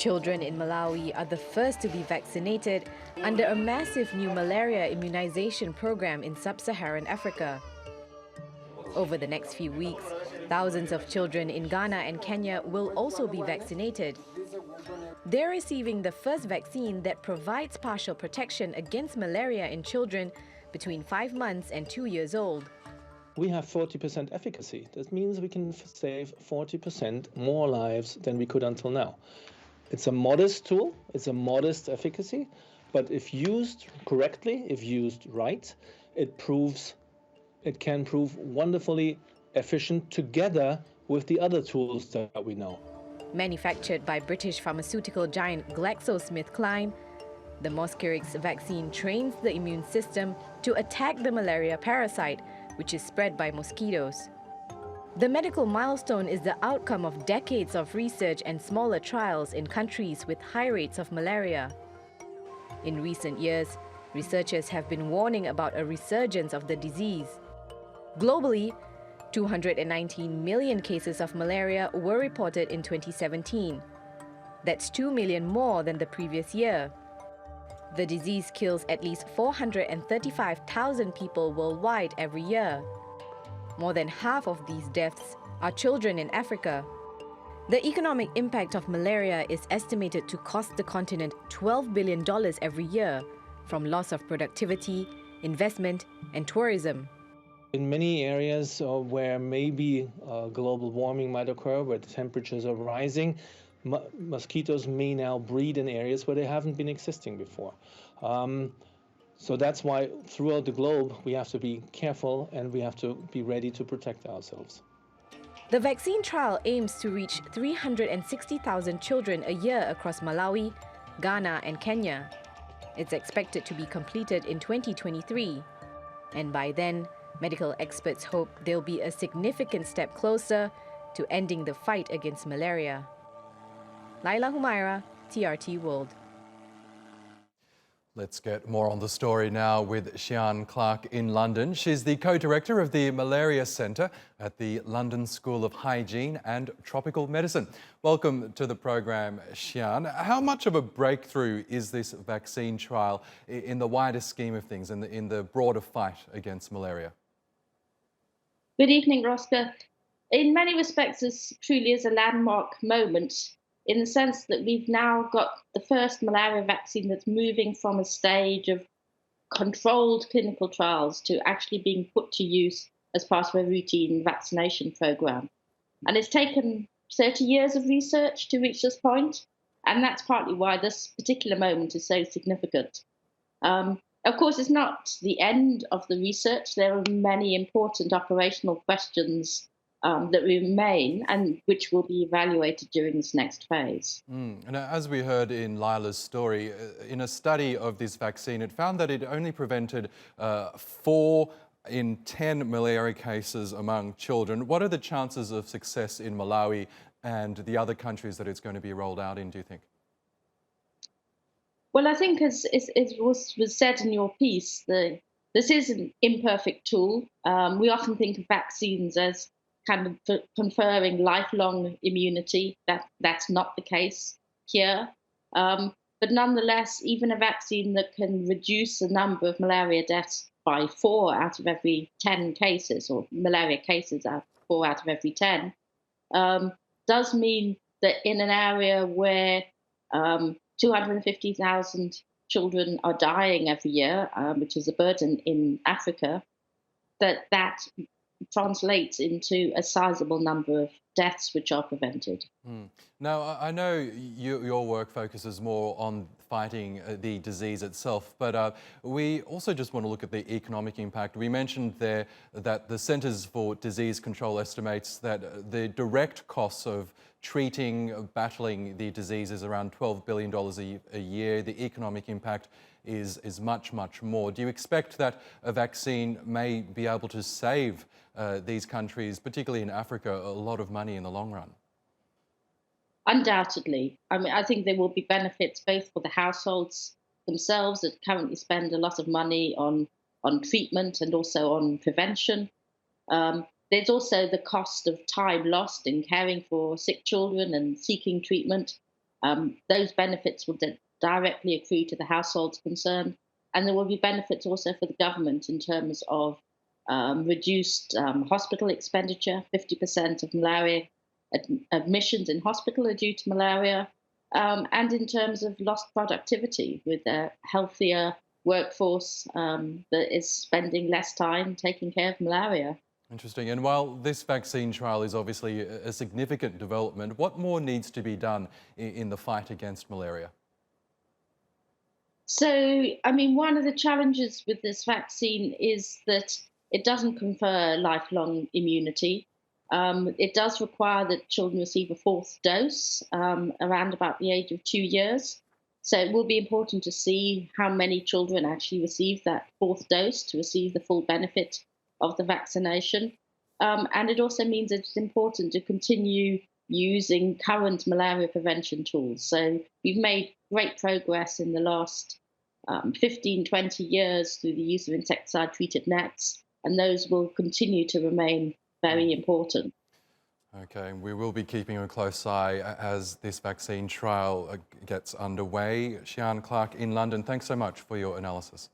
Children in Malawi are the first to be vaccinated under a massive new malaria immunization program in sub-Saharan Africa. Over the next few weeks, thousands of children in Ghana and Kenya will also be vaccinated. They're receiving the first vaccine that provides partial protection against malaria in children between 5 months and 2 years old. We have 40% efficacy. That means we can save 40% more lives than we could until now. It's a modest tool, it's a modest efficacy, but if used correctly, if used right, it can prove wonderfully efficient together with the other tools that we know. Manufactured by British pharmaceutical giant GlaxoSmithKline, the Mosquirix vaccine trains the immune system to attack the malaria parasite, which is spread by mosquitoes. The medical milestone is the outcome of decades of research and smaller trials in countries with high rates of malaria. In recent years, researchers have been warning about a resurgence of the disease. Globally, 219 million cases of malaria were reported in 2017. That's 2 million more than the previous year. The disease kills at least 435,000 people worldwide every year. More than half of these deaths are children in Africa. The economic impact of malaria is estimated to cost the continent $12 billion every year from loss of productivity, investment, and tourism. In many areas where maybe global warming might occur, where the temperatures are rising, mosquitoes may now breed in areas where they haven't been existing before. So that's why throughout the globe we have to be careful and we have to be ready to protect ourselves. The vaccine trial aims to reach 360,000 children a year across Malawi, Ghana and Kenya. It's expected to be completed in 2023. And by then, medical experts hope they'll be a significant step closer to ending the fight against malaria. Laila Humairah, TRT World. Let's get more on the story now with Sian Clarke in London. She's the co-director of the Malaria Centre at the London School of Hygiene and Tropical Medicine. Welcome to the program, Sian. How much of a breakthrough is this vaccine trial in the wider scheme of things, in the broader fight against malaria? Good evening, Roscoe. In many respects, this truly is a landmark moment, in the sense that we've now got the first malaria vaccine that's moving from a stage of controlled clinical trials to actually being put to use as part of a routine vaccination program. And it's taken 30 years of research to reach this point, and that's partly why this particular moment is so significant. Of course, it's not the end of the research. There are many important operational questions that remain and which will be evaluated during this next phase. And as we heard in Laila's story, in a study of this vaccine, it found that it only prevented 4 in 10 malaria cases among children. What are the chances of success in Malawi and the other countries that it's going to be rolled out in, do you think? Well, I think as was said in your piece, this is an imperfect tool. We often think of vaccines as kind of conferring lifelong immunity. That's not the case here. But nonetheless, even a vaccine that can reduce the number of malaria deaths by 4 out of every 10 cases, or malaria cases 4 out of every 10, does mean that in an area where 250,000 children are dying every year, which is a burden in Africa, that translates into a sizable number of deaths which are prevented. Now, I know your work focuses more on fighting the disease itself, but we also just want to look at the economic impact. We mentioned there that the Centres for Disease Control estimates that the direct costs of treating, battling the disease is around $12 billion a year. The economic impact is much, much more. Do you expect that a vaccine may be able to save these countries, particularly in Africa, a lot of money in the long run? Undoubtedly. I mean, I think there will be benefits both for the households themselves that currently spend a lot of money on treatment and also on prevention. There's also the cost of time lost in caring for sick children and seeking treatment. those benefits will directly accrue to the households concerned. And there will be benefits also for the government in terms of reduced hospital expenditure. 50% of malaria admissions in hospital are due to malaria. And in terms of lost productivity with a healthier workforce that is spending less time taking care of malaria. Interesting. And while this vaccine trial is obviously a significant development, what more needs to be done in the fight against malaria? So, I mean, one of the challenges with this vaccine is that it doesn't confer lifelong immunity. It does require that children receive a fourth dose around about the age of 2 years. So it will be important to see how many children actually receive that fourth dose to receive the full benefit of the vaccination. And it also means it's important to continue using current malaria prevention tools. So we've made great progress in the last 15, 20 years through the use of insecticide-treated nets, and those will continue to remain very important. Okay, we will be keeping a close eye as this vaccine trial gets underway. Sian Clarke in London, thanks so much for your analysis.